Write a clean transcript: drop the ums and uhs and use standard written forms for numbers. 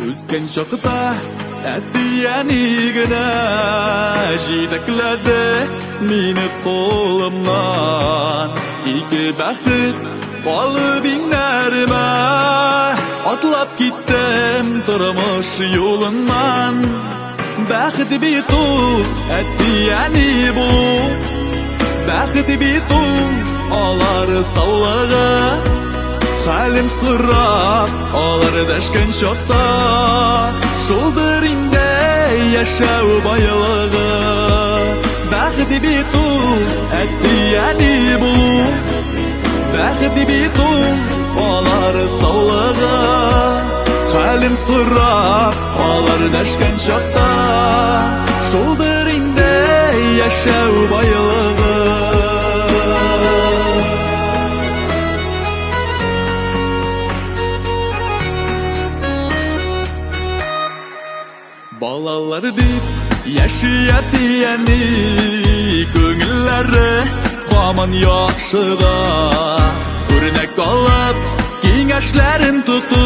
Үскен чакта әтияни генә җитәкләде мине кулымнан. Ике бәхет алып иңнәремә атлап киттем тормыш юлыннан. Бәхет бит ул әтияни бу, бәхет бит ул алар саулыгы. Хәлем сорап алар дәшкән чакта, шулдыр инде яшәү байлыгы. Бәхет бит ул әтияни бу, бәхет бит ул алар саулыгы. Хәлем сорап алар дәшкән чакта, шулдыр инде яшәү байлыгы. Балалар бит яшия тияни, күңелләре һаман яхшыга. Күрнәк алып киңәшләрен тоту,